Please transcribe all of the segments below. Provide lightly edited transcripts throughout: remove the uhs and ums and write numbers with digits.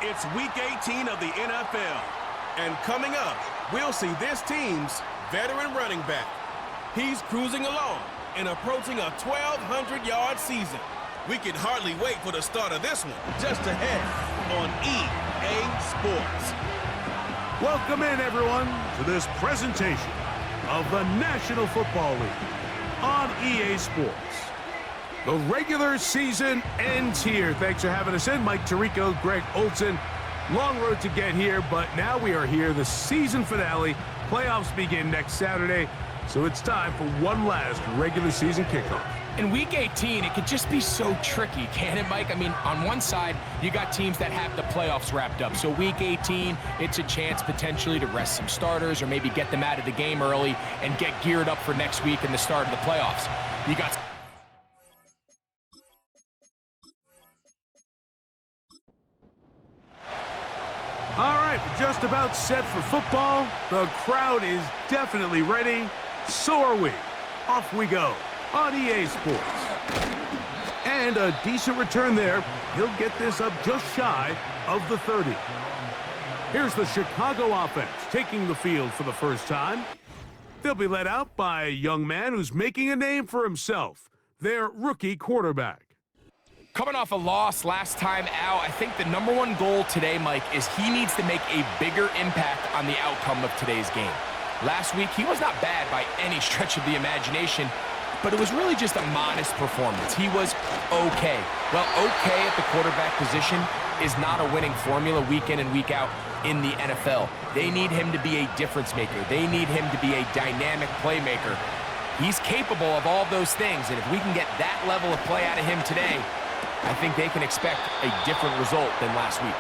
It's Week 18 of the NFL. And coming up, we'll see this team's veteran running back. He's cruising along and approaching a 1,200-yard season. We can hardly wait for the start of this one, just ahead on EA Sports. Welcome in, everyone, to this presentation of the National Football League on EA Sports. The regular season ends here. Thanks for having us in. Mike Tirico, Greg Olson. Long road to get here, but now we are here. The season finale. Playoffs begin next Saturday, so it's time for one last regular season kickoff. In Week 18, it could just be so tricky, can't it, Mike? I mean, on one side, you got teams that have the playoffs wrapped up. So Week 18, it's a chance potentially to rest some starters or maybe get them out of the game early and get geared up for next week and the start of the playoffs. You got... All right, we're just about set for football. The crowd is definitely ready. So are we. Off we go on EA Sports. And a decent return there. He'll get this up just shy of the 30. Here's the Chicago offense taking the field for the first time. They'll be led out by a young man who's making a name for himself, their rookie quarterback. Coming off a loss last time out, I think the number one goal today, Mike, is he needs to make a bigger impact on the outcome of today's game. Last week, he was not bad by any stretch of the imagination, but it was really just a modest performance. He was okay. Well, okay at the quarterback position is not a winning formula week in and week out in the NFL. They need him to be a difference maker. They need him to be a dynamic playmaker. He's capable of all of those things, and if we can get that level of play out of him today, I think they can expect a different result than last week.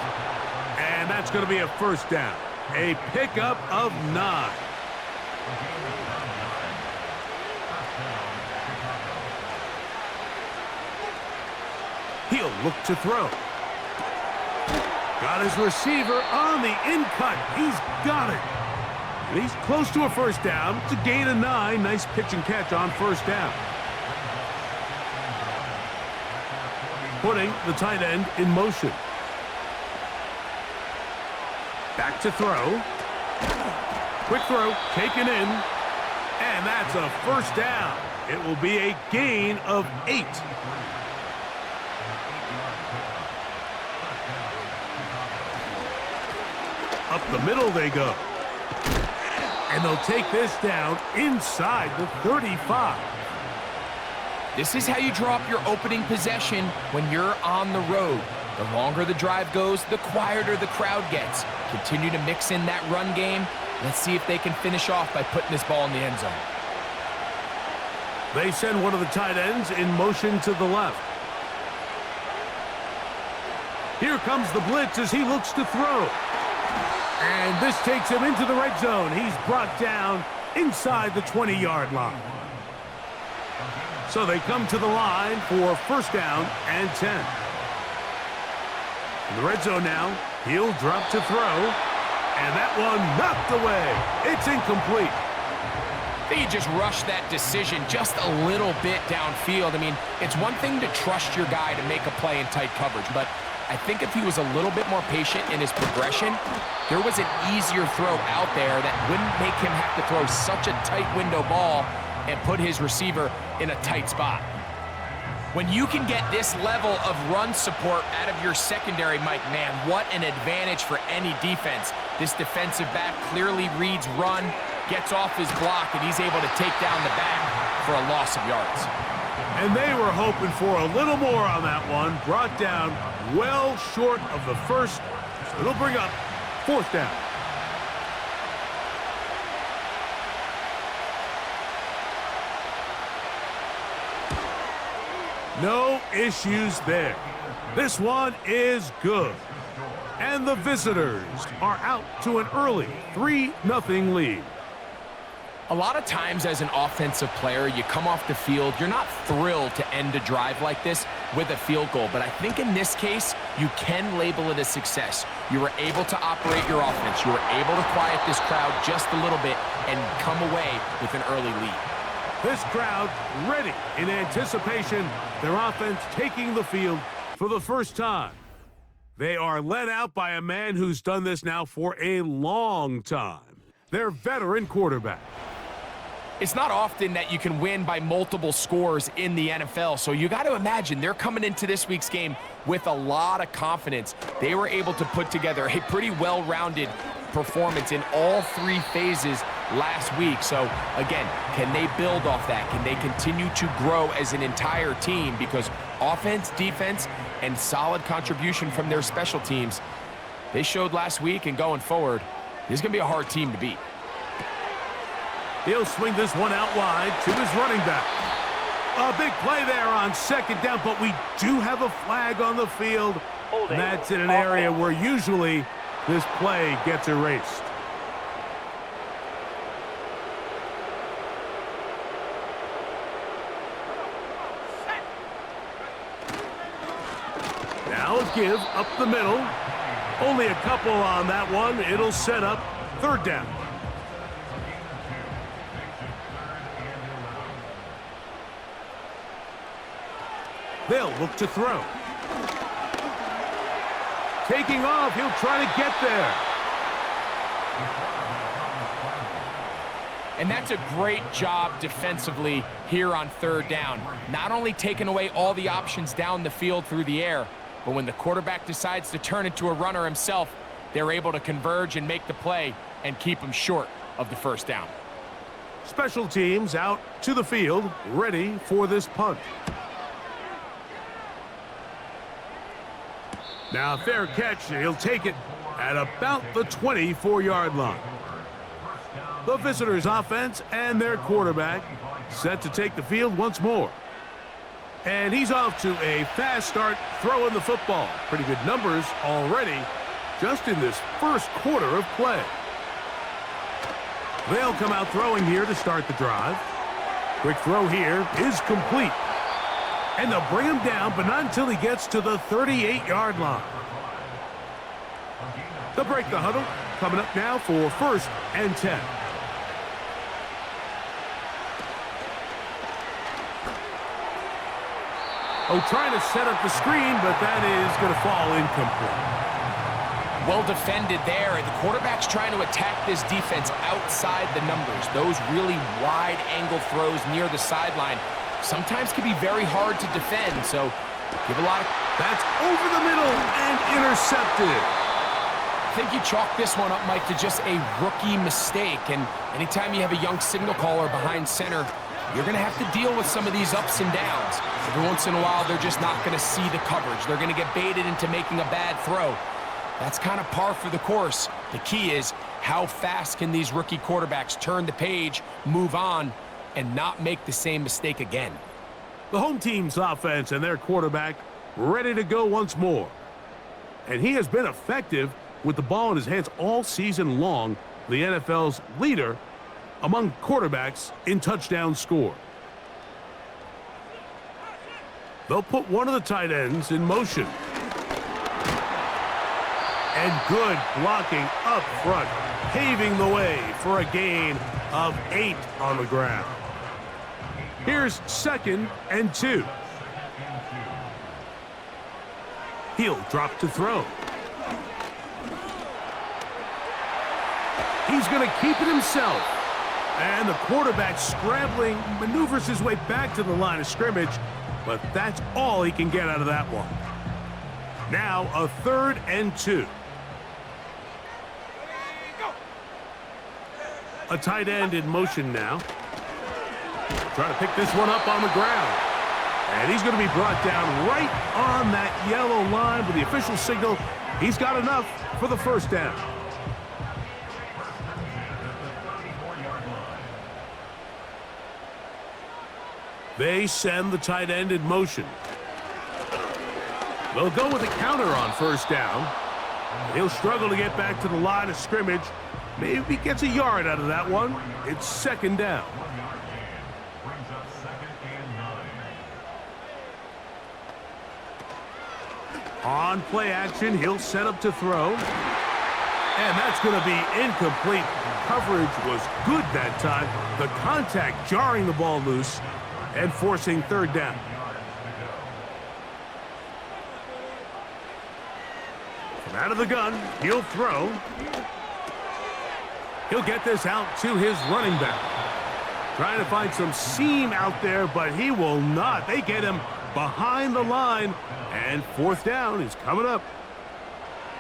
And that's going to be a first down. A pickup of 9. He'll look to throw. Got his receiver on the in-cut. He's got it. And he's close to a first down. It's a gain of 9. Nice pitch and catch on first down. Putting the tight end in motion. Back to throw. Quick throw, taken in. And that's a first down. It will be a gain of 8. Up the middle they go. And they'll take this down inside the 35. This is how you draw up your opening possession when you're on the road. The longer the drive goes, the quieter the crowd gets. Continue to mix in that run game. Let's see if they can finish off by putting this ball in the end zone. They send one of the tight ends in motion to the left. Here comes the blitz as he looks to throw. And this takes him into the red zone. He's brought down inside the 20-yard line. So they come to the line for first down and 10. In the red zone now, he'll drop to throw. And that one knocked away. It's incomplete. They just rushed that decision just a little bit downfield. I mean, it's one thing to trust your guy to make a play in tight coverage, but I think if he was a little bit more patient in his progression, there was an easier throw out there that wouldn't make him have to throw such a tight window ball and put his receiver in a tight spot. When you can get this level of run support out of your secondary, Mike, man, what an advantage for any defense. This defensive back clearly reads run, gets off his block, and he's able to take down the back for a loss of yards. And they were hoping for a little more on that one. Brought down well short of the first, so it'll bring up fourth down. No issues there. This one is good. And the visitors are out to an early 3-0 lead. A lot of times as an offensive player, you come off the field, you're not thrilled to end a drive like this with a field goal. But I think in this case, you can label it a success. You were able to operate your offense. You were able to quiet this crowd just a little bit and come away with an early lead. This crowd ready in anticipation. Their offense taking the field for the first time. They are led out by a man who's done this now for a long time. Their veteran quarterback. It's not often that you can win by multiple scores in the NFL, so you got to imagine they're coming into this week's game with a lot of confidence. They were able to put together a pretty well-rounded performance in all three phases last week. So, again, can they build off that? Can they continue to grow as an entire team? Because offense, defense, and solid contribution from their special teams, they showed last week, and going forward, this is going to be a hard team to beat. He'll swing this one out wide to his running back. A big play there on second down, but we do have a flag on the field. And that's in an area where usually this play gets erased. Now a give up the middle. Only a couple on that one. It'll set up third down. They'll look to throw. Taking off, he'll try to get there. And that's a great job defensively here on third down. Not only taking away all the options down the field through the air, but when the quarterback decides to turn into a runner himself, they're able to converge and make the play and keep him short of the first down. Special teams out to the field, ready for this punt. Now a fair catch, he'll take it at about the 24-yard line. The visitors' offense and their quarterback set to take the field once more. And he's off to a fast start throwing the football. Pretty good numbers already just in this first quarter of play. They'll come out throwing here to start the drive. Quick throw here is complete. And they'll bring him down, but not until he gets to the 38-yard line. They'll break the huddle. Coming up now for 1st and 10. Oh, trying to set up the screen, but that is going to fall incomplete. Well defended there. The quarterback's trying to attack this defense outside the numbers. Those really wide angle throws near the sideline sometimes can be very hard to defend, so give a lot of... That's over the middle and intercepted. I think you chalk this one up, Mike, to just a rookie mistake, and anytime you have a young signal caller behind center, you're going to have to deal with some of these ups and downs. Every once in a while, they're just not going to see the coverage. They're going to get baited into making a bad throw. That's kind of par for the course. The key is how fast can these rookie quarterbacks turn the page, move on, and not make the same mistake again. The home team's offense and their quarterback ready to go once more. And he has been effective with the ball in his hands all season long, the NFL's leader among quarterbacks in touchdowns scored. They'll put one of the tight ends in motion. And good blocking up front, paving the way for a gain of 8 on the ground. Here's 2nd and 2. He'll drop to throw. He's going to keep it himself. And the quarterback scrambling, maneuvers his way back to the line of scrimmage, but that's all he can get out of that one. Now a 3rd and 2. A tight end in motion now. Trying to pick this one up on the ground. And he's going to be brought down right on that yellow line with the official signal. He's got enough for the first down. They send the tight end in motion. They'll go with a counter on first down. He'll struggle to get back to the line of scrimmage. Maybe gets a yard out of that one. It's 2nd down. On play action, he'll set up to throw. And that's going to be incomplete. Coverage was good that time. The contact jarring the ball loose and forcing 3rd down. Out of the gun, he'll throw. He'll get this out to his running back. Trying to find some seam out there, but he will not. They get him behind the line, and fourth down is coming up.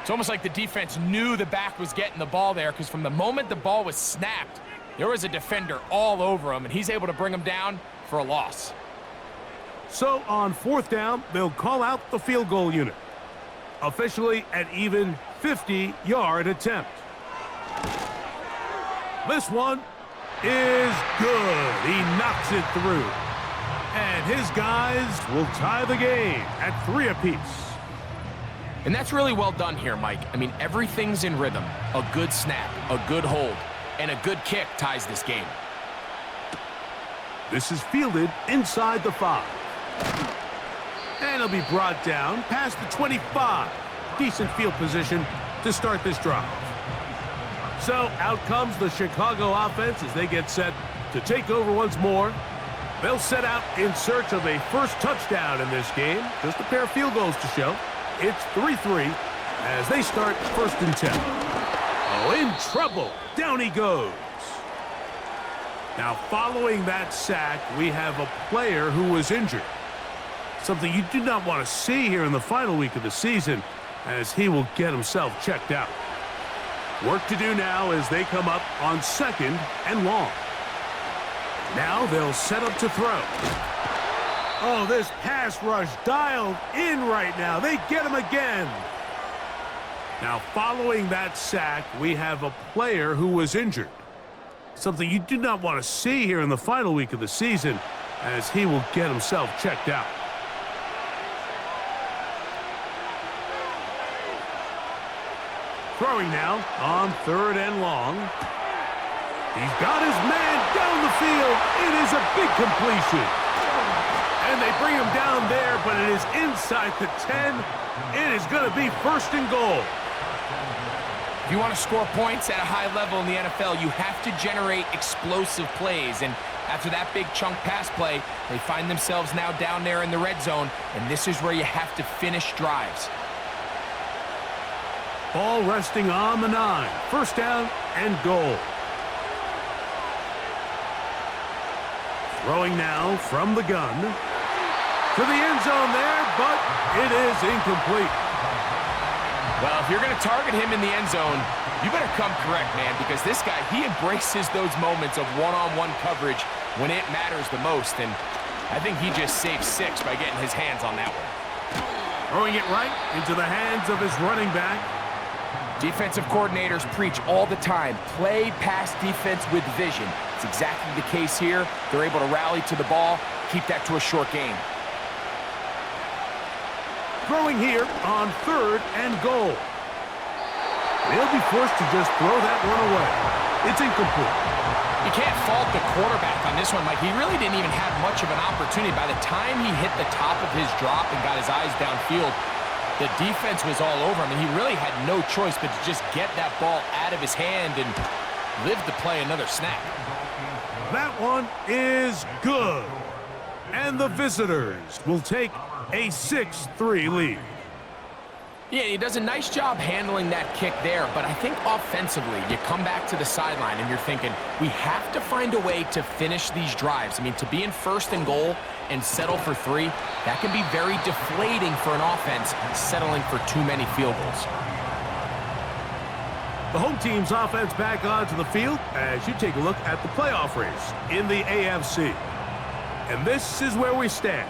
It's almost like the defense knew the back was getting the ball there, because from the moment the ball was snapped, there was a defender all over him, and he's able to bring him down for a loss. So on fourth down, they'll call out the field goal unit. Officially an even 50-yard attempt. This one is good. He knocks it through. And his guys will tie the game at 3 apiece. And that's really well done here, Mike. I mean, everything's in rhythm. A good snap, a good hold, and a good kick ties this game. This is fielded inside the 5. And he'll be brought down past the 25. Decent field position to start this drive. So out comes the Chicago offense as they get set to take over once more. They'll set out in search of a first touchdown in this game. Just a pair of field goals to show. It's 3-3 as they start 1st and 10. Oh, in trouble. Down he goes. Now, following that sack, we have a player who was injured. Something you do not want to see here in the final week of the season, as he will get himself checked out. Work to do now as they come up on 2nd and long. Now they'll set up to throw. Oh, this pass rush dialed in right now. They get him again. Now, following that sack, we have a player who was injured. Something you do not want to see here in the final week of the season, as he will get himself checked out. Throwing now on 3rd and long. He's got his man down the field. It is a big completion. And they bring him down there, but it is inside the 10. It is going to be 1st and goal. If you want to score points at a high level in the NFL, you have to generate explosive plays. And after that big chunk pass play, they find themselves now down there in the red zone, and this is where you have to finish drives. Ball resting on the 9. 1st down and goal. Throwing now from the gun. To the end zone there, but it is incomplete. Well, if you're going to target him in the end zone, you better come correct, man, because this guy, he embraces those moments of one-on-one coverage when it matters the most, and I think he just saved 6 by getting his hands on that one. Throwing it right into the hands of his running back. Defensive coordinators preach all the time, play pass defense with vision. It's exactly the case here. They're able to rally to the ball, keep that to a short game. Throwing here on 3rd and goal. They'll be forced to just throw that one away. It's incomplete. You can't fault the quarterback on this one, Mike. He really didn't even have much of an opportunity. By the time he hit the top of his drop and got his eyes downfield, the defense was all over him, and he really had no choice but to just get that ball out of his hand and live to play another snap. That one is good. And the visitors will take a 6-3 lead. Yeah, he does a nice job handling that kick there, but I think offensively, you come back to the sideline and you're thinking, we have to find a way to finish these drives. I mean, to be in 1st and goal and settle for 3, that can be very deflating for an offense settling for too many field goals. The home team's offense back onto the field as you take a look at the playoff race in the AFC. And this is where we stand.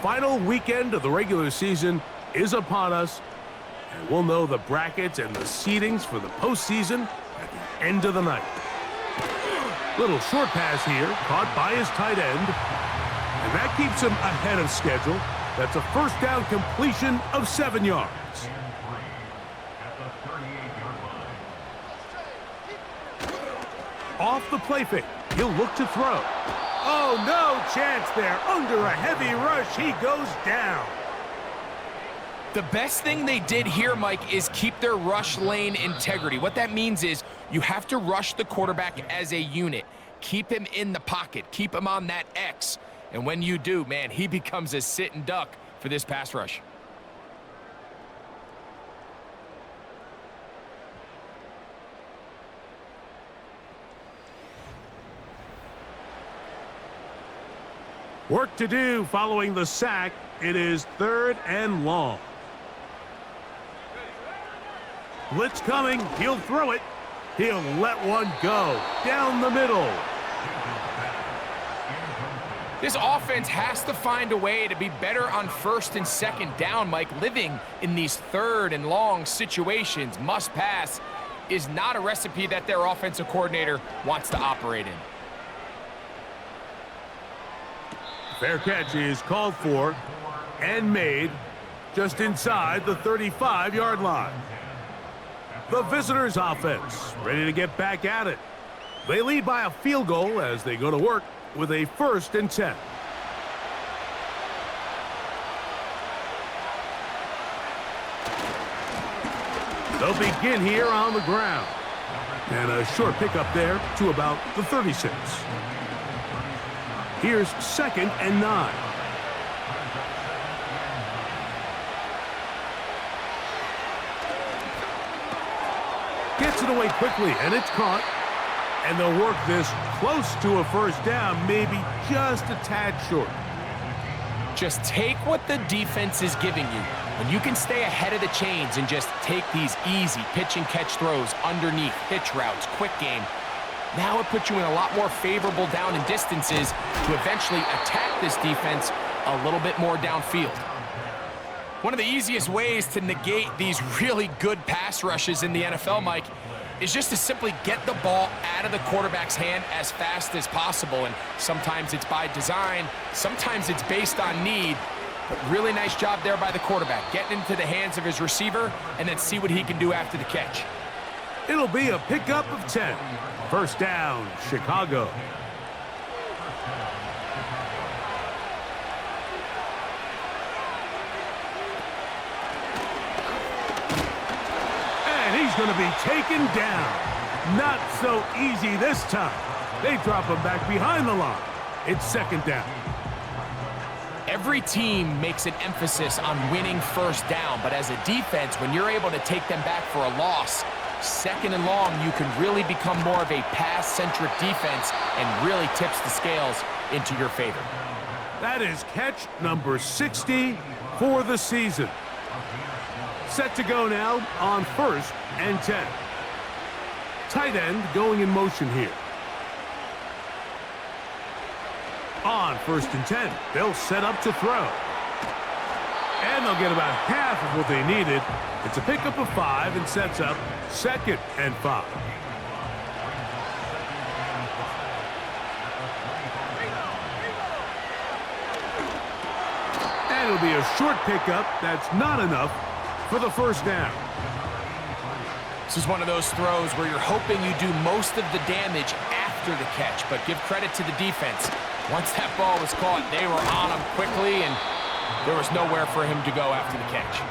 Final weekend of the regular season is upon us, and we'll know the brackets and the seedings for the postseason at the end of the night. Little short pass here, caught by his tight end, and that keeps him ahead of schedule. That's a 1st down completion of 7 yards. Off the play fake, he'll look to throw. Oh, no chance there. Under a heavy rush, he goes down. The best thing they did here, Mike, is keep their rush lane integrity. What that means is you have to rush the quarterback as a unit. Keep him in the pocket. Keep him on that X. And when you do, man, he becomes a sit and duck for this pass rush. Work to do following the sack. It is 3rd and long. Blitz coming. He'll throw it. He'll let one go down the middle. This offense has to find a way to be better on 1st and 2nd down, Mike. Living in these 3rd and long situations, must pass, is not a recipe that their offensive coordinator wants to operate in. Fair catch is called for and made just inside the 35-yard line. The visitors' offense ready to get back at it. They lead by a field goal as they go to work with a 1st and 10. They'll begin here on the ground. And a short pickup there to about the 36. Here's 2nd and 9. Gets it away quickly, and it's caught. And they'll work this close to a 1st down, maybe just a tad short. Just take what the defense is giving you. When you can stay ahead of the chains and just take these easy pitch and catch throws underneath, hitch routes, quick game, now it puts you in a lot more favorable down and distances to eventually attack this defense a little bit more downfield. One of the easiest ways to negate these really good pass rushes in the NFL, Mike, is just to simply get the ball out of the quarterback's hand as fast as possible. And sometimes it's by design, sometimes it's based on need. But really nice job there by the quarterback, getting into the hands of his receiver and then see what he can do after the catch. It'll be a pickup of 10. 1st down, Chicago. And he's going to be taken down. Not so easy this time. They drop him back behind the line. It's 2nd down. Every team makes an emphasis on winning 1st down, but as a defense, when you're able to take them back for a loss, 2nd and long, you can really become more of a pass-centric defense and really tips the scales into your favor. That is catch number 60 for the season. Set to go now on 1st and 10. Tight end going in motion here. On 1st and 10, they'll set up to throw. And they'll get about half of what they needed. It's a pickup of 5 and sets up 2nd and 5. And it'll be a short pickup. That's not enough for the 1st down. This is one of those throws where you're hoping you do most of the damage after the catch, but give credit to the defense. Once that ball was caught, they were on him quickly, and there was nowhere for him to go after the catch.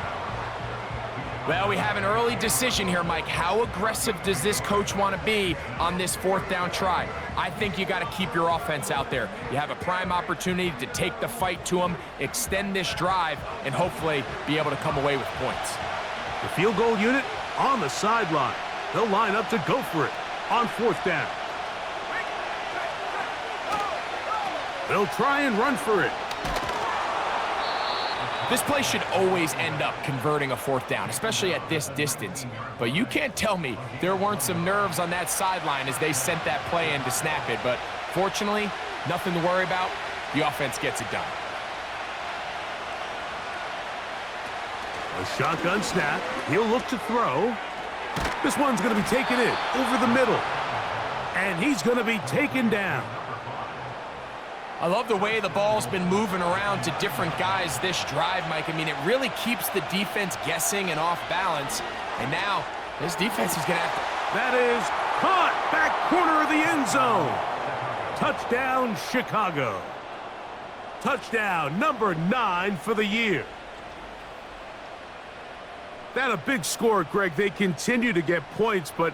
Well, we have an early decision here, Mike. How aggressive does this coach want to be on this 4th down try? I think you got to keep your offense out there. You have a prime opportunity to take the fight to them, extend this drive, and hopefully be able to come away with points. The field goal unit on the sideline. They'll line up to go for it on 4th down. They'll try and run for it. This play should always end up converting a 4th down, especially at this distance. But you can't tell me there weren't some nerves on that sideline as they sent that play in to snap it. But fortunately, nothing to worry about. The offense gets it done. A shotgun snap. He'll look to throw. This one's going to be taken in over the middle. And he's going to be taken down. I love the way the ball's been moving around to different guys this drive, Mike. I mean, it really keeps the defense guessing and off balance. And now, this defense is going to have to... That is caught back corner of the end zone. Touchdown, Chicago. Touchdown number 9 for the year. That a big score, Greg. They continue to get points, but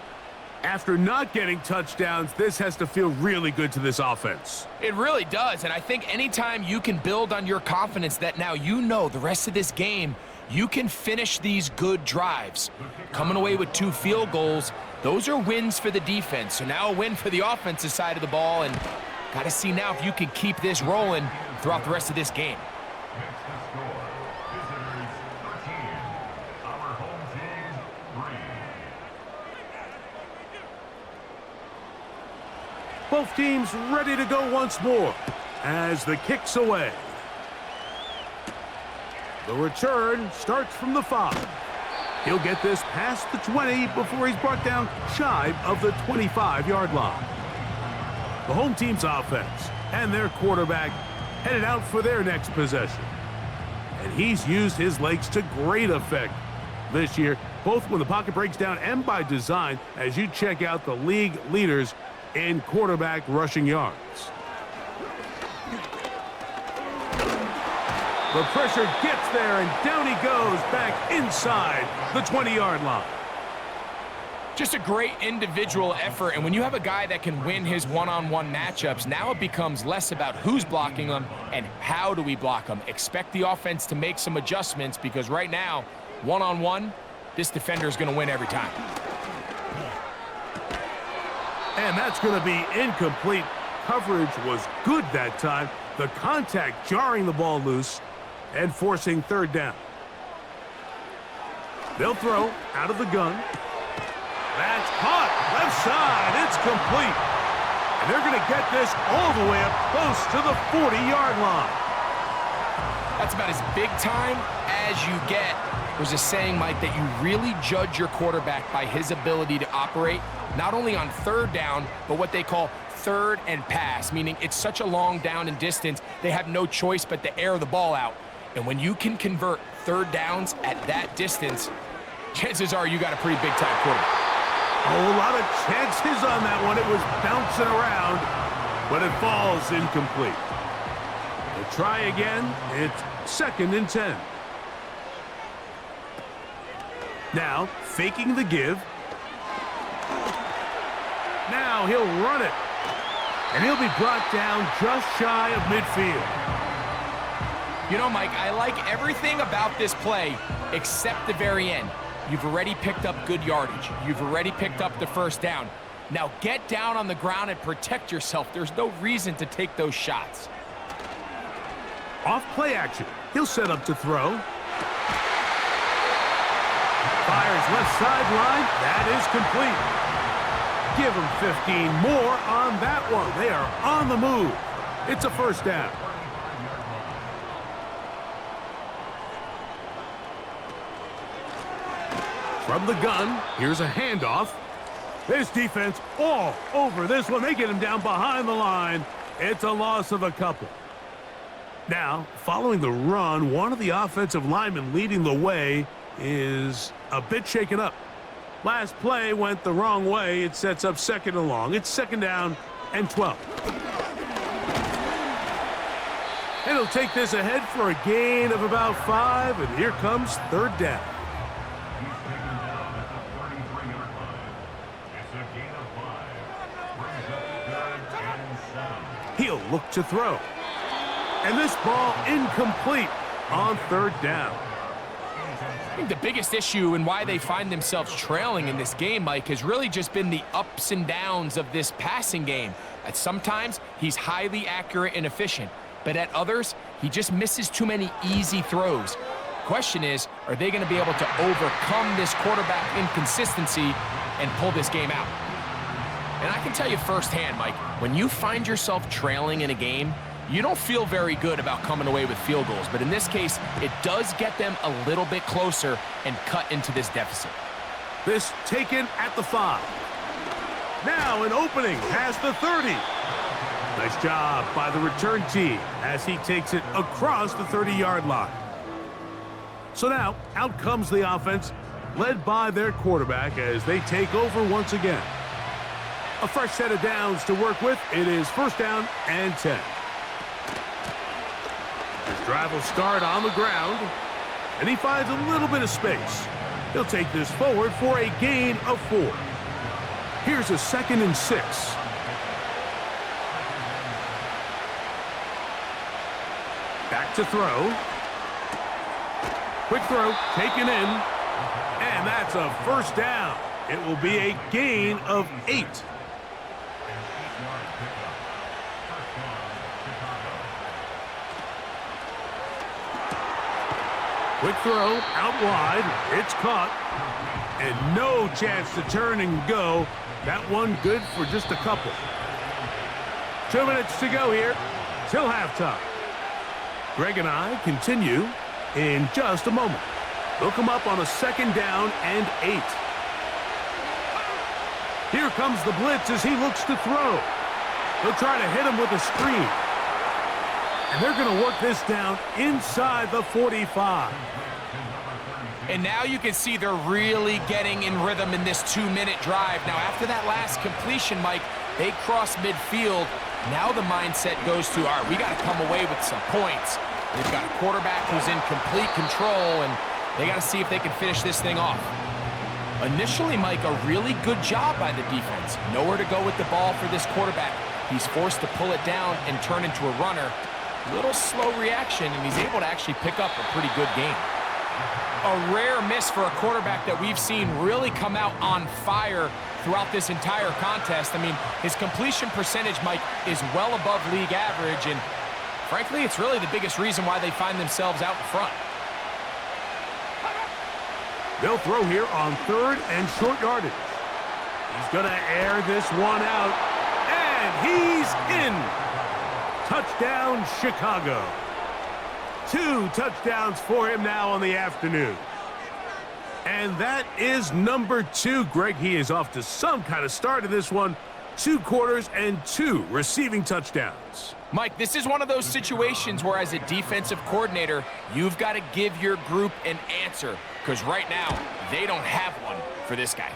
after not getting touchdowns, this has to feel really good to this offense. It really does, and I think anytime you can build on your confidence that now you know the rest of this game, you can finish these good drives. Coming away with 2 field goals, those are wins for the defense. So now a win for the offensive side of the ball, and got to see now if you can keep this rolling throughout the rest of this game. Nexus North, visitors 13, our home team 3. Both teams ready to go once more as the kick's away. The return starts from the 5. He'll get this past the 20 before he's brought down shy of the 25-yard line. The home team's offense and their quarterback headed out for their next possession. And he's used his legs to great effect this year, both when the pocket breaks down and by design, as you check out the league leaders in quarterback rushing yards. The pressure gets there, and down he goes back inside the 20-yard line. Just a great individual effort, and when you have a guy that can win his one-on-one matchups, now it becomes less about who's blocking him and how do we block him. Expect the offense to make some adjustments, because right now, one-on-one, this defender is going to win every time. And that's going to be incomplete. Coverage was good that time. The contact jarring the ball loose and forcing third down. They'll throw out of the gun. That's caught. Left side. It's complete. And they're going to get this all the way up close to the 40-yard line. That's about as big time as you get. There's a saying, Mike, that you really judge your quarterback by his ability to operate, not only on third down, but what they call third and pass, meaning it's such a long down and distance, they have no choice but to air the ball out. And when you can convert third downs at that distance, chances are you got a pretty big-time quarterback. Oh, a lot of chances on that one. It was bouncing around, but it falls incomplete. They'll try again. It's 2nd and 10. Now, faking the give. Now he'll run it. And he'll be brought down just shy of midfield. You know, Mike, I like everything about this play except the very end. You've already picked up good yardage. You've already picked up the first down. Now get down on the ground and protect yourself. There's no reason to take those shots. Off play action. He'll set up to throw. Fires left sideline. That is complete. Give him 15 more on that one. They are on the move. It's a first down. From the gun, here's a handoff. This defense all over this one. They get him down behind the line. It's a loss of a couple. Now, following the run, one of the offensive linemen leading the way is a bit shaken up. Last play went the wrong way. It sets up 2nd and long. It's 2nd down and 12. And he'll take this ahead for a gain of about 5, and here comes 3rd down. He's taken down at the 33-yard line. It's a gain of 5. Brings up 3rd and 7. He'll look to throw. And this ball incomplete on 3rd down. I think the biggest issue and why they find themselves trailing in this game, Mike, has really just been the ups and downs of this passing game. At sometimes, he's highly accurate and efficient, but at others, he just misses too many easy throws. Question is, are they going to be able to overcome this quarterback inconsistency and pull this game out? And I can tell you firsthand, Mike, when you find yourself trailing in a game, you don't feel very good about coming away with field goals, but in this case, it does get them a little bit closer and cut into this deficit. This taken at the 5. Now an opening past the 30. Nice job by the return team as he takes it across the 30-yard line. So now, out comes the offense, led by their quarterback as they take over once again. A fresh set of downs to work with. It is 1st down and 10. His drive will start on the ground, and he finds a little bit of space. He'll take this forward for a gain of 4. Here's a 2nd and 6. Back to throw. Quick throw, taken in, and that's a 1st down. It will be a gain of 8. Quick throw, out wide, it's caught. And no chance to turn and go. That one good for just a couple. 2 minutes to go here till halftime. Greg and I continue in just a moment. They'll come up on a 2nd down and 8. Here comes the blitz as he looks to throw. They'll try to hit him with a screen. And they're going to work this down inside the 45. And now you can see they're really getting in rhythm in this 2-minute drive. Now, after that last completion, Mike, they cross midfield. Now the mindset goes to, all right, we got to come away with some points. They've got a quarterback who's in complete control, and they got to see if they can finish this thing off. Initially, Mike, a really good job by the defense. Nowhere to go with the ball for this quarterback. He's forced to pull it down and turn into a runner. Little slow reaction, and he's able to actually pick up a pretty good game. A rare miss for a quarterback that we've seen really come out on fire throughout this entire contest. I mean, his completion percentage, Mike, is well above league average, and frankly, it's really the biggest reason why they find themselves out in front. They'll throw here on 3rd and short yardage. He's going to air this one out, and he's in. Touchdown, Chicago. 2 touchdowns for him now on the afternoon. And that is number 2. Greg, he is off to some kind of start in this one. 2 quarters and 2 receiving touchdowns. Mike, this is one of those situations where as a defensive coordinator, you've got to give your group an answer, because right now, they don't have one for this guy.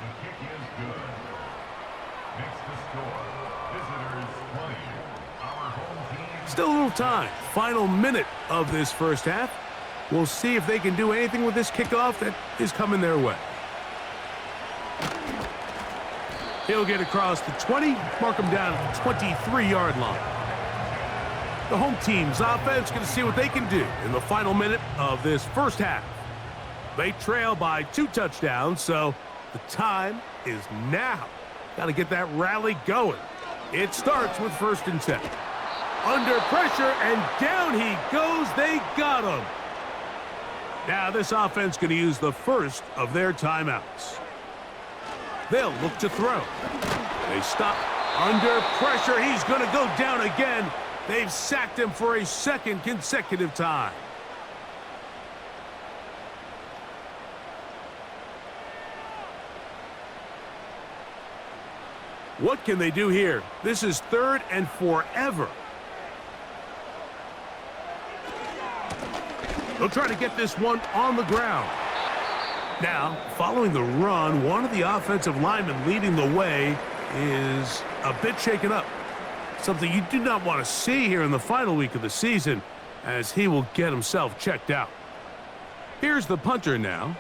Still a little time. Final minute of this first half. We'll see if they can do anything with this kickoff that is coming their way. He'll get across the 20, mark him down at the 23-yard line. The home team's offense going to see what they can do in the final minute of this first half. They trail by 2 touchdowns, so the time is now. Got to get that rally going. It starts with 1st and 10. Under pressure, and down he goes. They got him. Now this offense going to use the first of their timeouts. They'll look to throw. They stop. Under pressure, he's going to go down again. They've sacked him for a 2nd consecutive time. What can they do here? This is 3rd and forever. They'll try to get this one on the ground. Now, following the run, one of the offensive linemen leading the way is a bit shaken up. Something you do not want to see here in the final week of the season, as he will get himself checked out. Here's the punter now,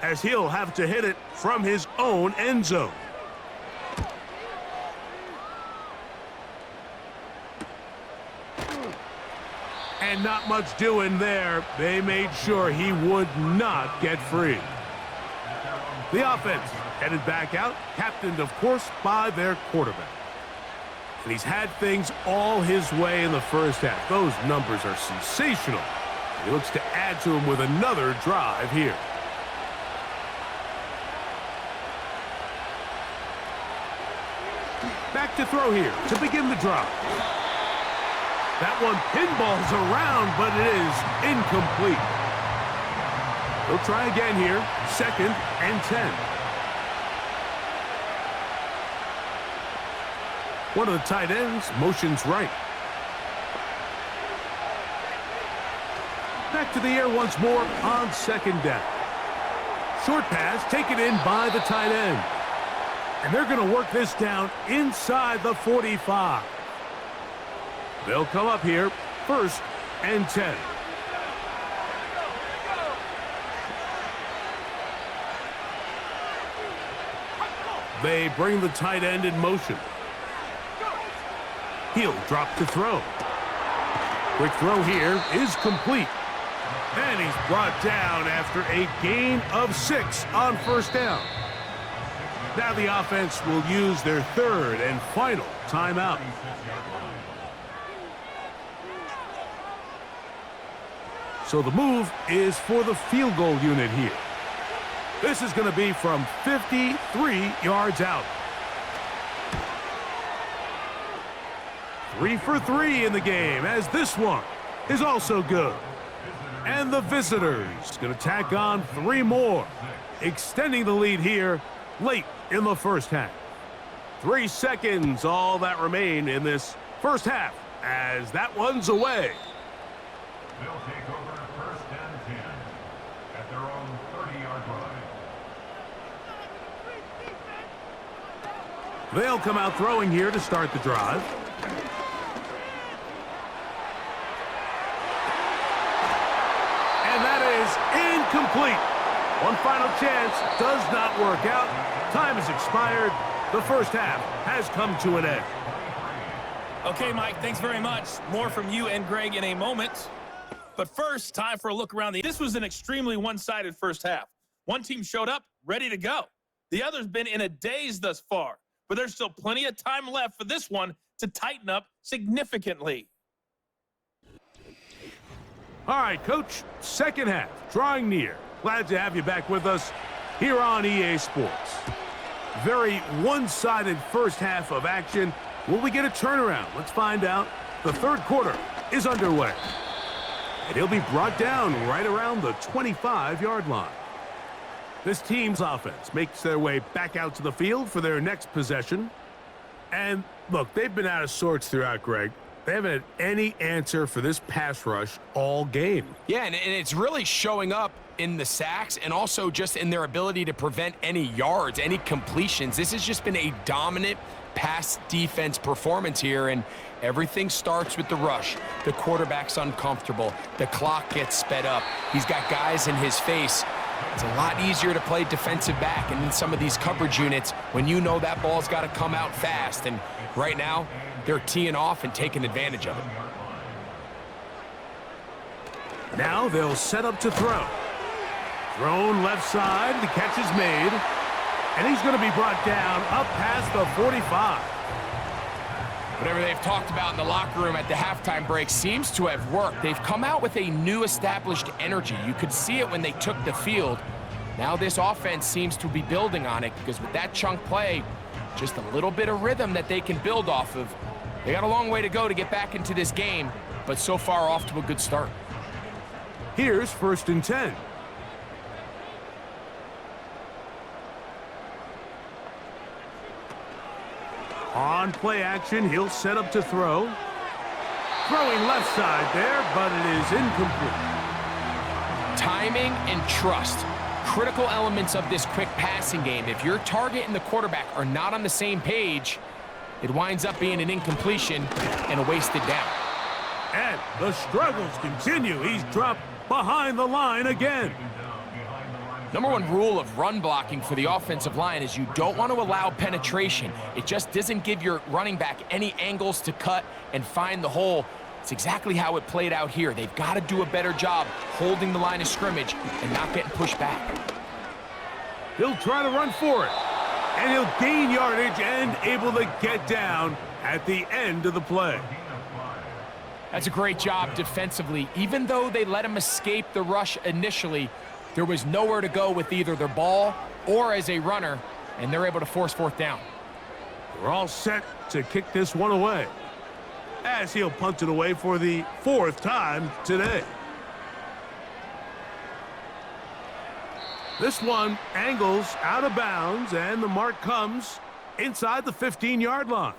as he'll have to hit it from his own end zone. And not much doing there. They made sure he would not get free. The offense headed back out, captained, of course, by their quarterback. And he's had things all his way in the first half. Those numbers are sensational. And he looks to add to them with another drive here. Back to throw here to begin the drive. That one pinballs around, but it is incomplete. They'll try again here. 2nd and 10. One of the tight ends motions right. Back to the air once more on 2nd down. Short pass taken in by the tight end. And they're going to work this down inside the 45. They'll come up here, 1st and 10. They bring the tight end in motion. He'll drop to throw. Quick throw here is complete. And he's brought down after a gain of 6 on 1st down. Now the offense will use their 3rd and final timeout. So the move is for the field goal unit here. This is going to be from 53 yards out. 3 for 3 in the game, as this one is also good. And the visitors going to tack on 3 more, extending the lead here late in the first half. 3 seconds, all that remain in this first half, as that one's away. They'll take over first and 10 at their own 30-yard line. They'll come out throwing here to start the drive. And that is incomplete. One final chance does not work out. Time has expired. The first half has come to an end. Okay, Mike, thanks very much. More from you and Greg in a moment. But first, time for a look around. This was an extremely one-sided first half. One team showed up, ready to go. The other's been in a daze thus far. But there's still plenty of time left for this one to tighten up significantly. All right, Coach, second half, drawing near. Glad to have you back with us here on EA Sports. Very one-sided first half of action. Will we get a turnaround? Let's find out. The third quarter is underway. And he'll be brought down right around the 25-yard line. This team's offense makes their way back out to the field for their next possession. And, look, they've been out of sorts throughout, Greg. They haven't had any answer for this pass rush all game. Yeah, and it's really showing up in the sacks and also just in their ability to prevent any yards, any completions. This has just been a dominant pass defense performance here, and everything starts with the rush. The quarterback's uncomfortable. The clock gets sped up. He's got guys in his face. It's a lot easier to play defensive back and in some of these coverage units when you know that ball's got to come out fast. And right now, they're teeing off and taking advantage of it. Now they'll set up to throw. Thrown left side, the catch is made. And he's going to be brought down up past the 45. Whatever they've talked about in the locker room at the halftime break seems to have worked. They've come out with a new established energy. You could see it when they took the field. Now this offense seems to be building on it because with that chunk play, just a little bit of rhythm that they can build off of. They got a long way to go to get back into this game, but so far off to a good start. Here's 1st and 10. On play action, he'll set up to throw. Throwing left side there, but it is incomplete. Timing and trust, critical elements of this quick passing game. If your target and the quarterback are not on the same page, it winds up being an incompletion and a wasted down. And the struggles continue. He's dropped behind the line again. Number one rule of run blocking for the offensive line is you don't want to allow penetration. It just doesn't give your running back any angles to cut and find the hole. It's exactly how it played out here. They've got to do a better job holding the line of scrimmage and not getting pushed back. He'll try to run for it. And he'll gain yardage and able to get down at the end of the play. That's a great job defensively. Even though they let him escape the rush initially, there was nowhere to go with either their ball or as a runner, and they're able to force 4th down. We're all set to kick this one away, as he'll punt it away for the 4th time today. This one angles out of bounds, and the mark comes inside the 15-yard line.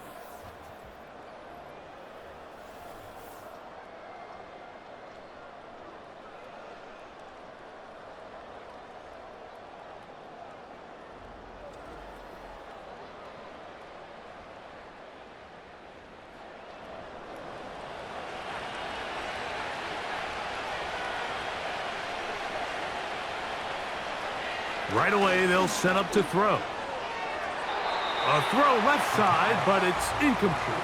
Right away, they'll set up to throw. A throw left side, but it's incomplete.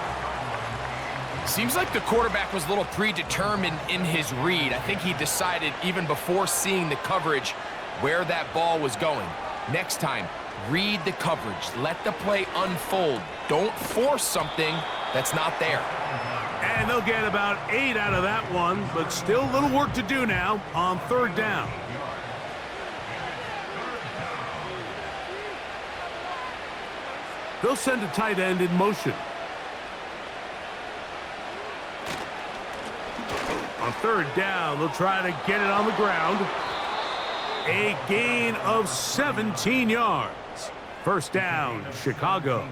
Seems like the quarterback was a little predetermined in his read. I think he decided even before seeing the coverage where that ball was going. Next time, read the coverage. Let the play unfold. Don't force something that's not there. And And they'll get about 8 out of that one, but still a little work to do now on third down. They'll send a tight end in motion. On third down, they'll try to get it on the ground. A gain of 17 yards. First down, Chicago.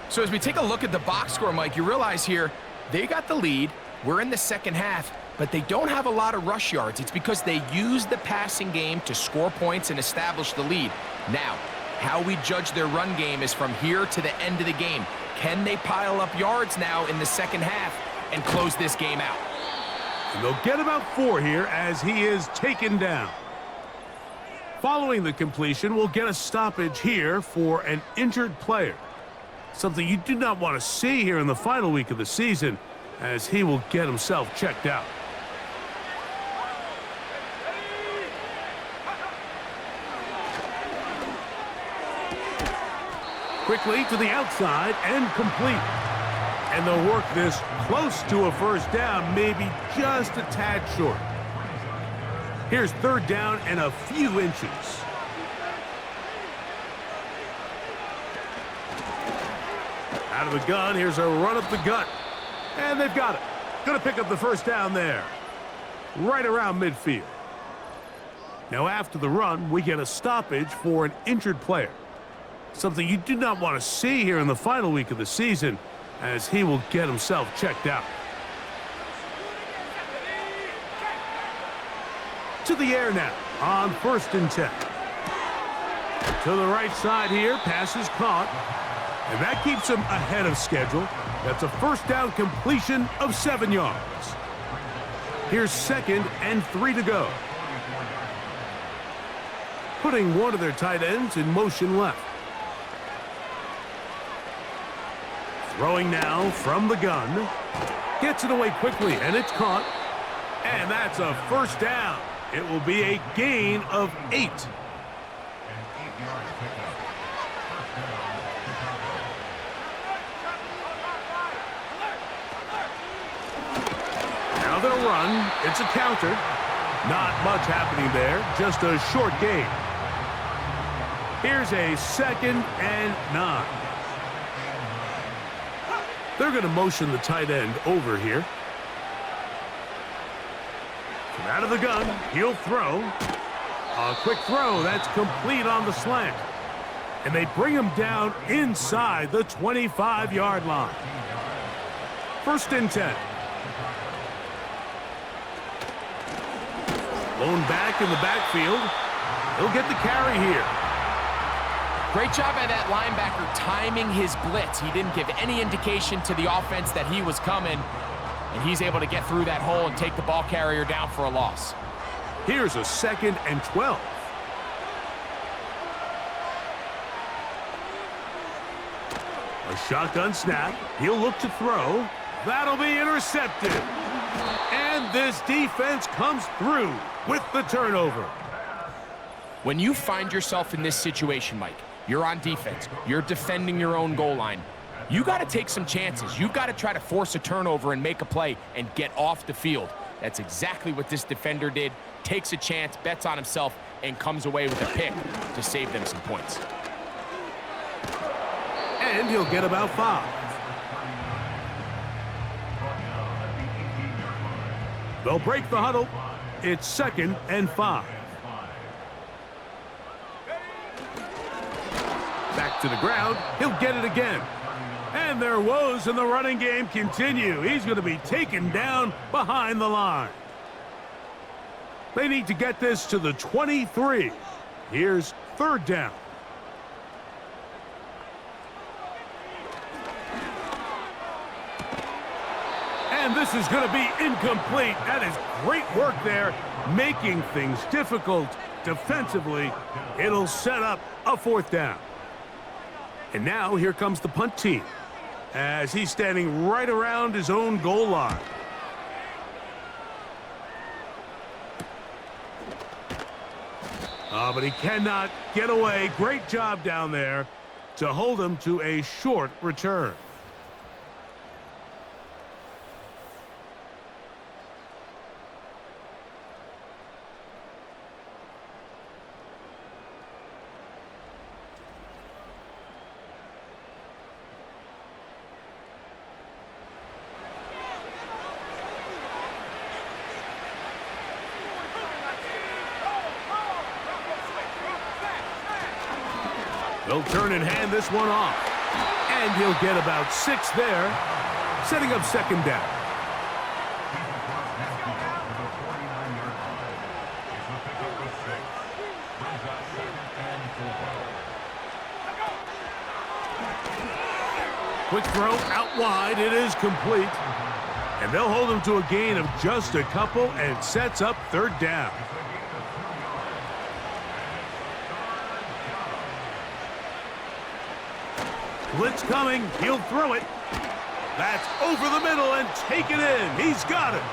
So as we take a look at the box score, Mike, you realize here they got the lead. We're in the second half, but they don't have a lot of rush yards. It's because they use the passing game to score points and establish the lead. Now, how we judge their run game is from here to the end of the game. Can they pile up yards now in the second half and close this game out? And they'll get about 4 here as he is taken down. Following the completion, we'll get a stoppage here for an injured player. Something you do not want to see here in the final week of the season, as he will get himself checked out. Quickly to the outside and complete. And they'll work this close to a first down, maybe just a tad short. Here's third down and a few inches. Out of the gun, here's a run up the gut. And they've got it. Gonna pick up the first down there. Right around midfield. Now after the run, we get a stoppage for an injured player. Something you do not want to see here in the final week of the season, as he will get himself checked out. To the air now on 1st and 10. To the right side here, pass is caught. And that keeps him ahead of schedule. That's a first down completion of 7 yards. Here's 2nd and 3 to go. Putting one of their tight ends in motion left. Throwing now from the gun. Gets it away quickly, and it's caught. And that's a first down. It will be a gain of 8. Now they'll run. It's a counter. Not much happening there. Just a short gain. Here's a 2nd and 9. They're going to motion the tight end over here. From out of the gun, he'll throw. A quick throw. That's complete on the slant. And they bring him down inside the 25-yard line. 1st and 10. Blown back in the backfield. He'll get the carry here. Great job by that linebacker timing his blitz. He didn't give any indication to the offense that he was coming, and he's able to get through that hole and take the ball carrier down for a loss. Here's a 2nd and 12. A shotgun snap. He'll look to throw. That'll be intercepted. And this defense comes through with the turnover. When you find yourself in this situation, Mike, you're on defense, you're defending your own goal line, you got to take some chances. You've got to try to force a turnover and make a play and get off the field. That's exactly what this defender did. Takes a chance, bets on himself, and comes away with a pick to save them some points. And he'll get about 5. They'll break the huddle. It's 2nd and 5. Back to the ground. He'll get it again. And their woes in the running game continue. He's going to be taken down behind the line. They need to get this to the 23. Here's 3rd down. And this is going to be incomplete. That is great work there, making things difficult defensively. It'll set up a 4th down. And now here comes the punt team as he's standing right around his own goal line. But he cannot get away. Great job down there to hold him to a short return. He'll turn and hand this one off. And he'll get about 6 there, setting up second down. Quick throw out wide. It is complete. And they'll hold him to a gain of just a couple and sets up third down. Blitz coming. He'll throw it. That's over the middle and take it in. He's got it.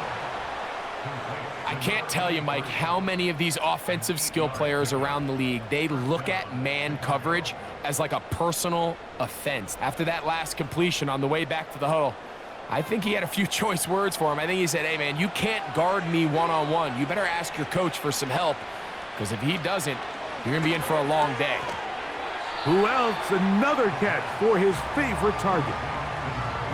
I can't tell you, Mike, how many of these offensive skill players around the league, they look at man coverage as like a personal offense. After that last completion on the way back to the huddle, I think he had a few choice words for him. I think he said, hey, man, you can't guard me one-on-one. You better ask your coach for some help, because if he doesn't, you're going to be in for a long day. Who else? Another catch for his favorite target.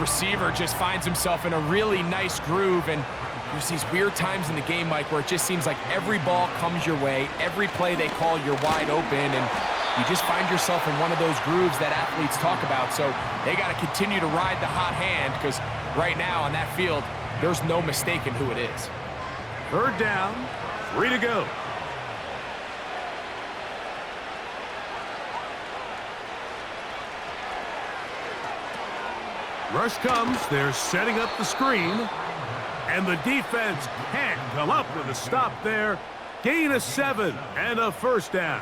Receiver just finds himself in a really nice groove, and there's these weird times in the game, Mike, where it just seems like every ball comes your way, every play they call, you're wide open, and you just find yourself in one of those grooves that athletes talk about. So they got to continue to ride the hot hand, because right now on that field, there's no mistaking who it is. Third down, 3 to go. Rush comes, they're setting up the screen, and the defense can't come up with a stop there. Gain of 7 and a first down.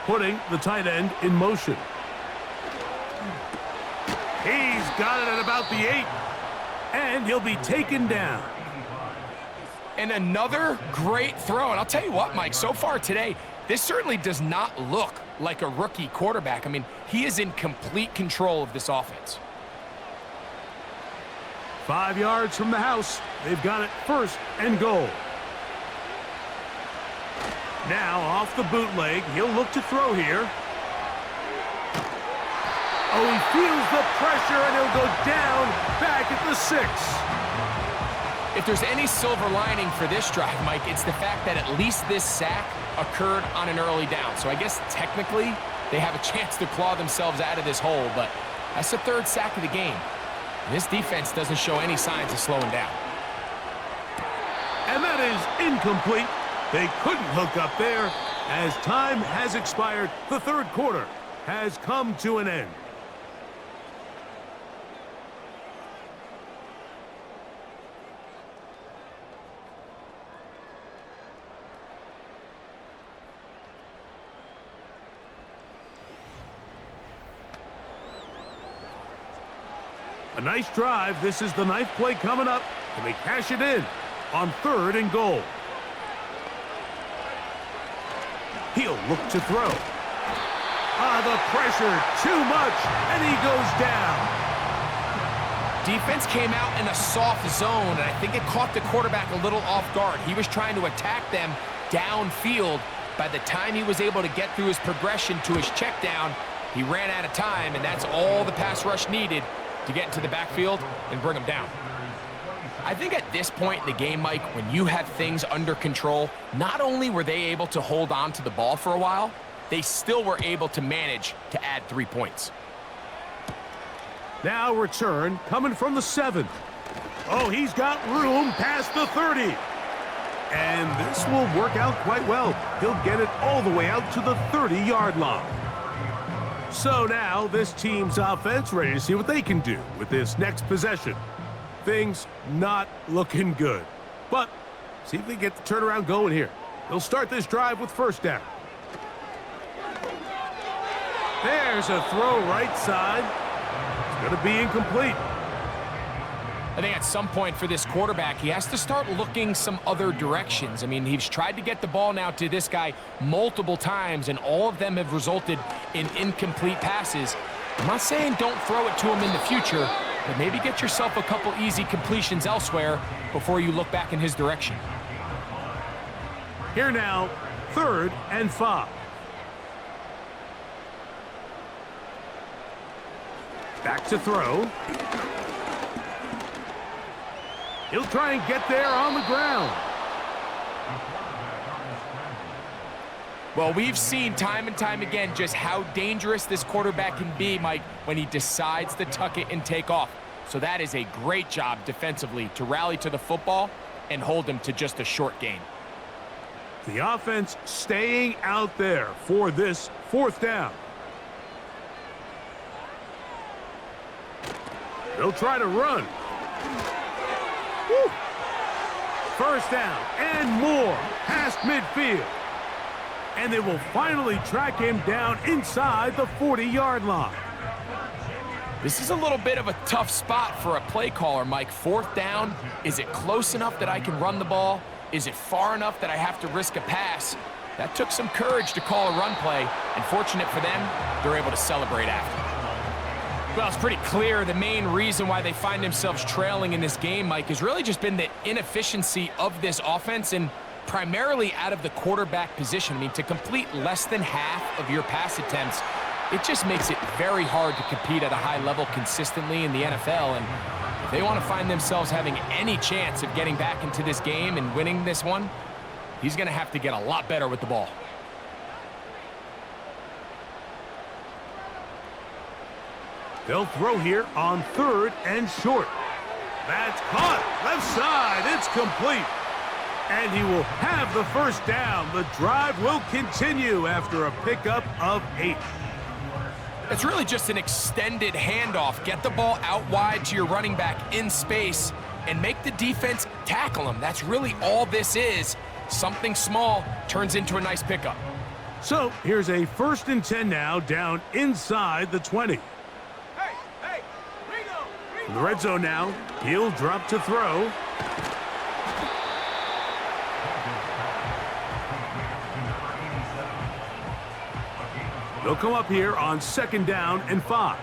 Putting the tight end in motion. He's got it at about the 8, and he'll be taken down. And another great throw. And I'll tell you what, Mike, so far today, this certainly does not look like a rookie quarterback. I mean, he is in complete control of this offense. 5 yards from the house. They've got it first and goal. Now off the bootleg. He'll look to throw here. Oh, he feels the pressure, and he'll go down back at the 6. If there's any silver lining for this drive, Mike, it's the fact that at least this sack occurred on an early down. So I guess technically they have a chance to claw themselves out of this hole, but that's the 3rd sack of the game. And this defense doesn't show any signs of slowing down. And that is incomplete. They couldn't hook up there. As time has expired, the 3rd quarter has come to an end. A nice drive. This is the 9th play coming up, and they cash it in on 3rd and goal. He'll look to throw. The pressure, too much, and he goes down. Defense came out in a soft zone, and I think it caught the quarterback a little off guard. He was trying to attack them downfield. By the time he was able to get through his progression to his check down, he ran out of time, and that's all the pass rush needed to get into the backfield and bring him down. I think at this point in the game, Mike, when you have things under control, not only were they able to hold on to the ball for a while, they still were able to manage to add 3 points. Now return coming from the 7. Oh, he's got room past the 30. And this will work out quite well. He'll get it all the way out to the 30-yard line. So now this team's offense ready to see what they can do with this next possession. Things not looking good. But see if they get the turnaround going here. They'll start this drive with first down. There's a throw right side. It's going to be incomplete. I think at some point for this quarterback, he has to start looking some other directions. I mean, he's tried to get the ball now to this guy multiple times, and all of them have resulted in incomplete passes. I'm not saying don't throw it to him in the future, but maybe get yourself a couple easy completions elsewhere before you look back in his direction. Here now, 3rd and 5. Back to throw. He'll try and get there on the ground. Well, we've seen time and time again just how dangerous this quarterback can be, Mike, when he decides to tuck it and take off. So that is a great job defensively to rally to the football and hold him to just a short gain. The offense staying out there for this fourth down. They'll try to run. Woo. First down and more past midfield. And they will finally track him down inside the 40-yard line. This is a little bit of a tough spot for a play caller, Mike. Fourth down, is it close enough that I can run the ball? Is it far enough that I have to risk a pass? That took some courage to call a run play, and fortunate for them, they're able to celebrate after. Well, it's pretty clear the main reason why they find themselves trailing in this game, Mike, has really just been the inefficiency of this offense and primarily out of the quarterback position. I mean, to complete less than half of your pass attempts, it just makes it very hard to compete at a high level consistently in the NFL. And if they want to find themselves having any chance of getting back into this game and winning this one, he's going to have to get a lot better with the ball. They'll throw here on 3rd and short. That's caught. Left side. It's complete. And he will have the first down. The drive will continue after a pickup of 8. It's really just an extended handoff. Get the ball out wide to your running back in space and make the defense tackle him. That's really all this is. Something small turns into a nice pickup. So here's a 1st and 10 now down inside the 20. In the red zone now, he'll drop to throw. They'll come up here on 2nd down and 5.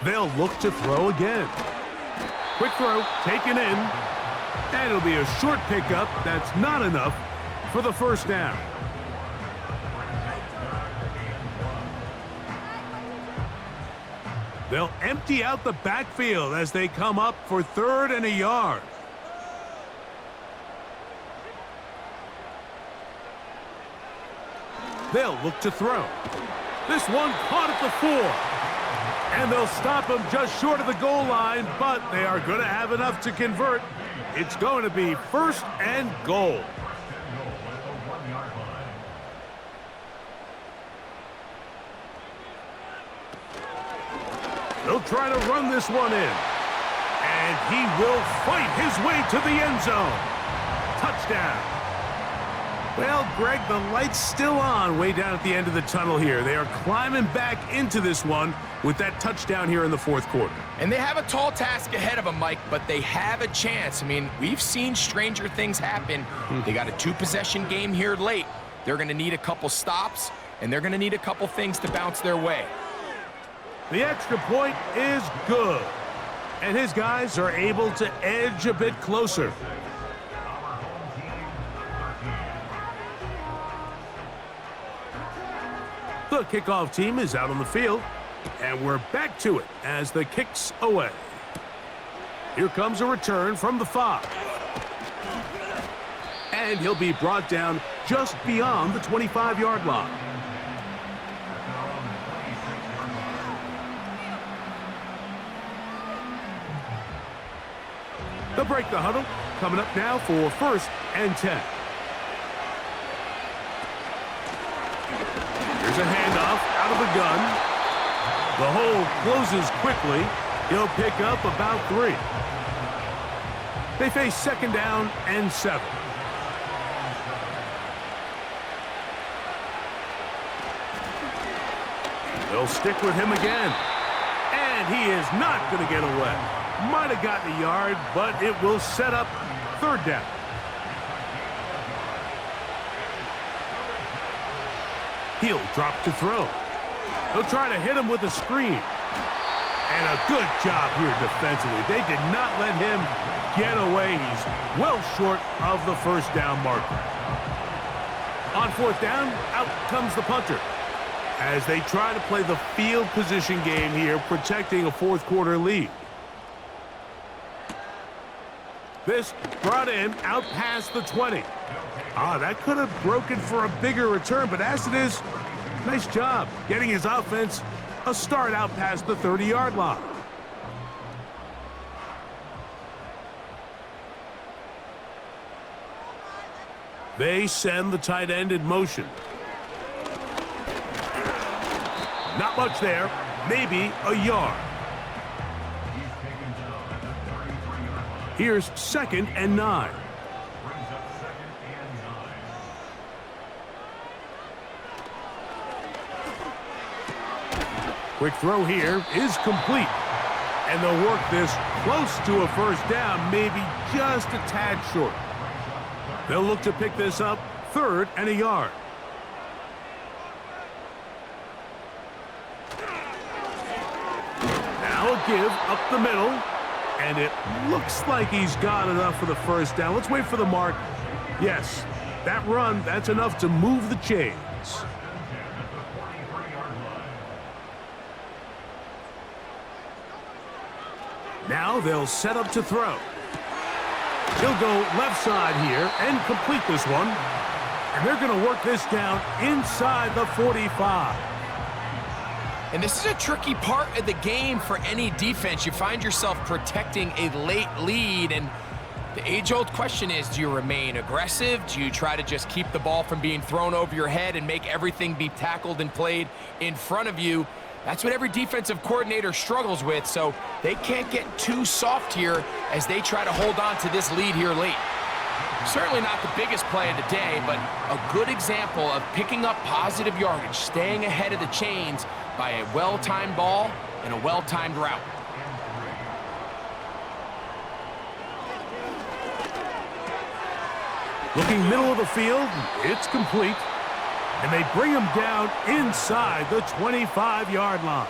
They'll look to throw again. Quick throw, taken in. And it'll be a short pickup. That's not enough for the first down. They'll empty out the backfield as they come up for 3rd and a yard. They'll look to throw. This one caught at the 4. And they'll stop him just short of the goal line, but they are going to have enough to convert. It's going to be 1st and goal. They'll try to run this one in. And he will fight his way to the end zone. Touchdown. Well, Greg, the light's still on way down at the end of the tunnel here. They are climbing back into this one with that touchdown here in the 4th quarter. And they have a tall task ahead of them, Mike, but they have a chance. I mean, we've seen stranger things happen. They got a 2-possession game here late. They're going to need a couple stops, and they're going to need a couple things to bounce their way. The extra point is good. And his guys are able to edge a bit closer. The kickoff team is out on the field. And we're back to it as the kick's away. Here comes a return from the 5. And he'll be brought down just beyond the 25-yard line. They'll break the huddle. Coming up now for 1st and 10. Here's a handoff out of the gun. The hole closes quickly. He'll pick up about 3. They face 2nd down and 7. They'll stick with him again. And he is not going to get away. Might have gotten a yard, but it will set up 3rd down. He'll drop to throw. He'll try to hit him with a screen. And a good job here defensively. They did not let him get away. He's well short of the 1st down marker. On 4th down, out comes the punter. as they try to play the field position game here, protecting a fourth quarter lead. This brought in out past the 20. That could have broken for a bigger return, but as it is, nice job getting his offense a start out past the 30-yard line. They send the tight end in motion. Not much there, maybe a yard. Here's 2nd and 9. Quick throw here is complete. And they'll work this close to a first down, maybe just a tad short. They'll look to pick this up 3rd and a yard. Now a give up the middle. And it looks like he's got enough for the first down. Let's wait for the mark. Yes, that run, that's enough to move the chains. Now they'll set up to throw. He'll go left side here and complete this one. And they're going to work this down inside the 45. And this is a tricky part of the game for any defense. You find yourself protecting a late lead, and the age-old question is, do you remain aggressive? Do you try to just keep the ball from being thrown over your head and make everything be tackled and played in front of you? That's what every defensive coordinator struggles with, so they can't get too soft here as they try to hold on to this lead here late. Certainly not the biggest play of the day, but a good example of picking up positive yardage, staying ahead of the chains by a well-timed ball and a well-timed route. Looking middle of the field, it's complete. And they bring him down inside the 25-yard line.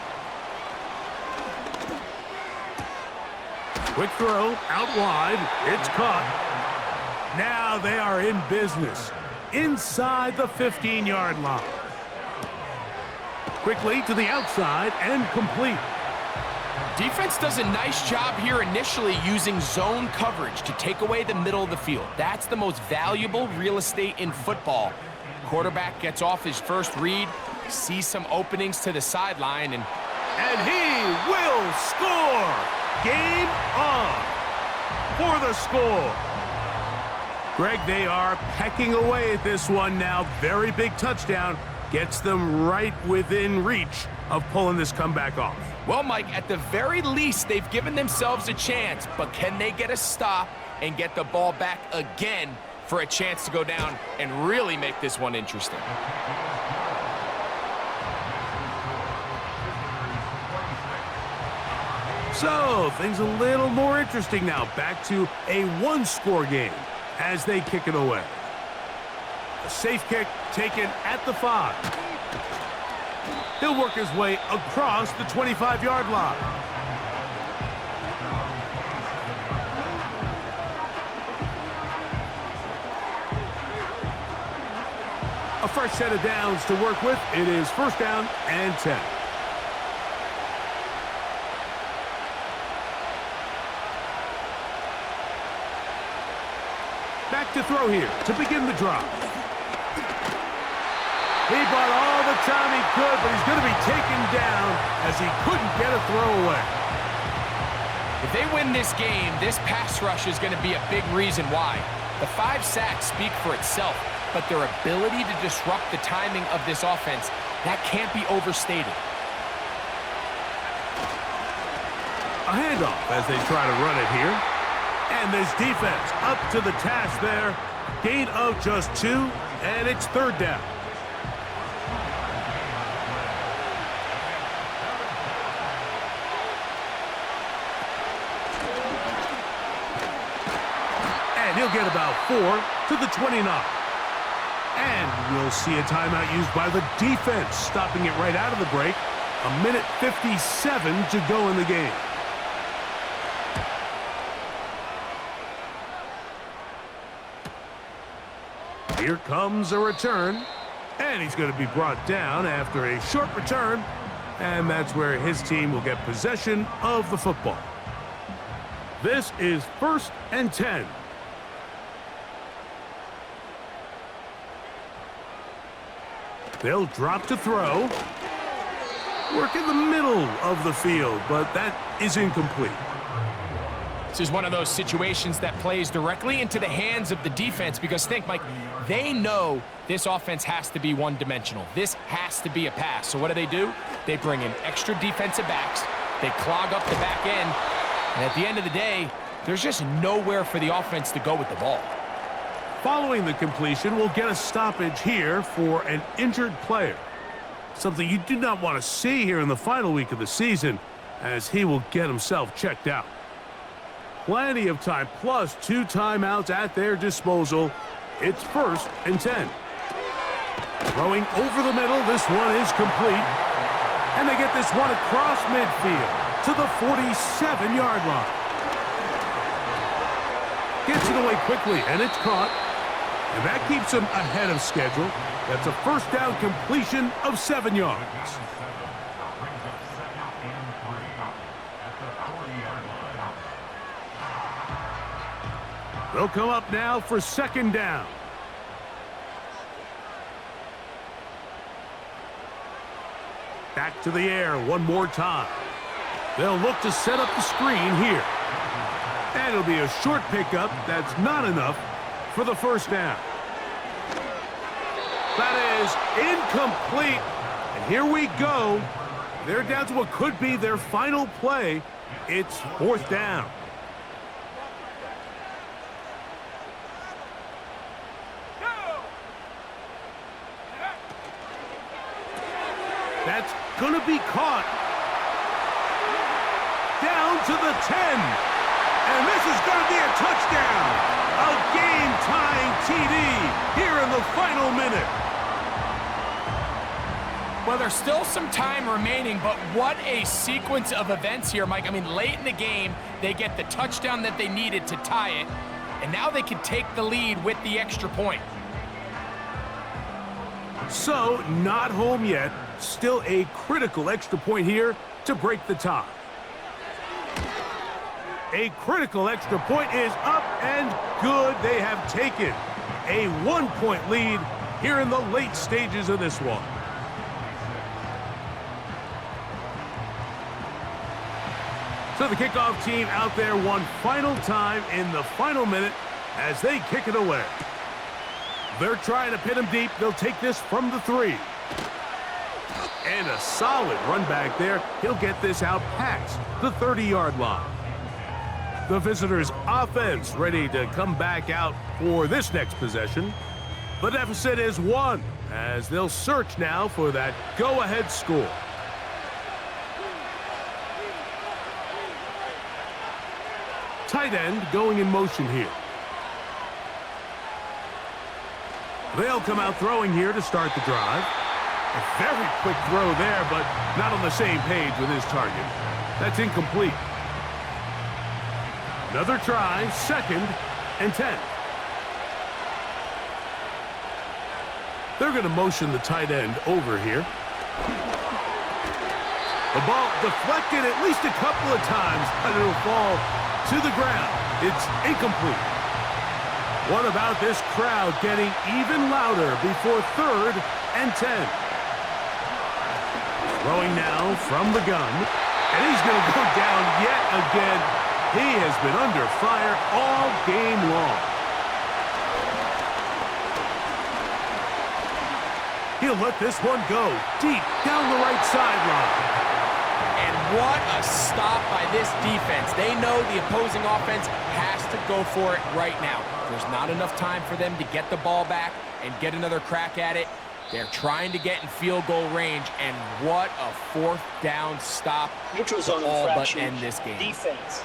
Quick throw out wide. It's caught. Now they are in business inside the 15-yard line. Quickly to the outside and complete. Defense does a nice job here initially using zone coverage to take away the middle of the field. That's the most valuable real estate in football. Quarterback gets off his first read, sees some openings to the sideline, and he will score! Game on for the score. Greg, they are pecking away at this one now. Very big touchdown. Gets them right within reach of pulling this comeback off. Well, Mike, at the very least, they've given themselves a chance, but can they get a stop and get the ball back again for a chance to go down and really make this one interesting? So, things a little more interesting now. Back to a one-score game as they kick it away. A safe kick taken at the 5. He'll work his way across the 25-yard line. A fresh set of downs to work with. It is 1st down and 10. Back to throw here to begin the drive. He bought all the time he could, but he's going to be taken down as he couldn't get a throw away. If they win this game, this pass rush is going to be a big reason why. The 5 sacks speak for itself, but their ability to disrupt the timing of this offense, that can't be overstated. A handoff as they try to run it here. And this defense up to the task there. Gain of just 2, and it's 3rd down. And he'll get about 4 to the 29. And we'll see a timeout used by the defense, stopping it right out of the break. 1:57 to go in the game. Here comes a return. And he's going to be brought down after a short return. And that's where his team will get possession of the football. This is 1st and 10. They'll drop to throw. Work in the middle of the field, but that is incomplete. This is one of those situations that plays directly into the hands of the defense because think, Mike, they know this offense has to be one-dimensional. This has to be a pass. So what do? They bring in extra defensive backs. They clog up the back end. And at the end of the day, there's just nowhere for the offense to go with the ball. Following the completion, we'll get a stoppage here for an injured player. Something you do not want to see here in the final week of the season, as he will get himself checked out. Plenty of time, plus 2 timeouts at their disposal. It's 1st and 10. Throwing over the middle, this one is complete. And they get this one across midfield to the 47-yard line. Gets it away quickly, and it's caught. And that keeps him ahead of schedule. That's a first down completion of 7 yards. They'll come up now for 2nd down. Back to the air one more time. They'll look to set up the screen here. And it'll be a short pickup. That's not enough for the first down. That is incomplete. And here we go. They're down to what could be their final play. It's 4th down. That's going to be caught. Down to the 10. And this is going to be a touchdown. A game-tying TD here in the final minute. Well, there's still some time remaining, but what a sequence of events here, Mike. I mean, late in the game, they get the touchdown that they needed to tie it, and now they can take the lead with the extra point. So, not home yet. Still a critical extra point here to break the tie. A critical extra point is up and good. They have taken a 1-point lead here in the late stages of this one. So the kickoff team out there one final time in the final minute as they kick it away. They're trying to pin him deep. They'll take this from the 3. And a solid run back there. He'll get this out past the 30-yard line. The visitors' offense ready to come back out for this next possession. The deficit is 1 as they'll search now for that go-ahead score. Tight end going in motion here. They'll come out throwing here to start the drive. A very quick throw there, but not on the same page with his target. That's incomplete. Another try, 2nd and 10. They're going to motion the tight end over here. The ball deflected at least a couple of times, but it'll fall to the ground. It's incomplete. What about this crowd getting even louder before 3rd and 10? Throwing now from the gun, and he's going to go down yet again. He has been under fire all game long. He'll let this one go deep down the right sideline. And what a stop by this defense. They know the opposing offense has to go for it right now. There's not enough time for them to get the ball back and get another crack at it. They're trying to get in field goal range, and what a 4th down stop Neutral zone to all but infraction. end this game. Defense.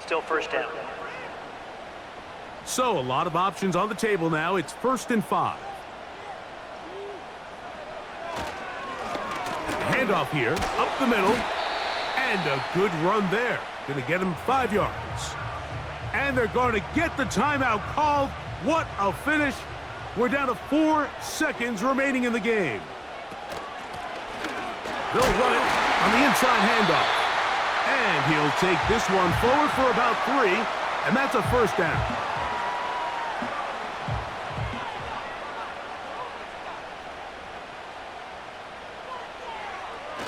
Still 1st down. So a lot of options on the table now. It's 1st and 5. handoff here, up the middle, and a good run there. Gonna get him 5 yards. And they're going to get the timeout called. What a finish. We're down to 4 seconds remaining in the game. They'll run it on the inside handoff. And he'll take this one forward for about 3, and that's a first down.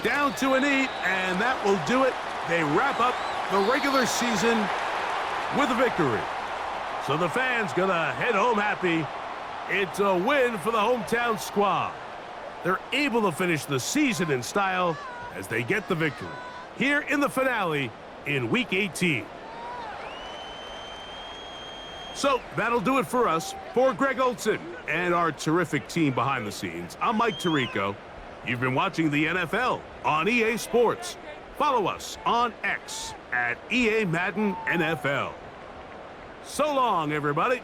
Down to a knee, and that will do it. They wrap up the regular season with a victory. So the fans gonna head home happy. It's a win for the hometown squad. They're able to finish the season in style as they get the victory here in the finale in Week 18. So that'll do it for us. For Greg Olson and our terrific team behind the scenes, I'm Mike Tirico. You've been watching the NFL on EA Sports. Follow us on X at EA Madden NFL. So long, everybody.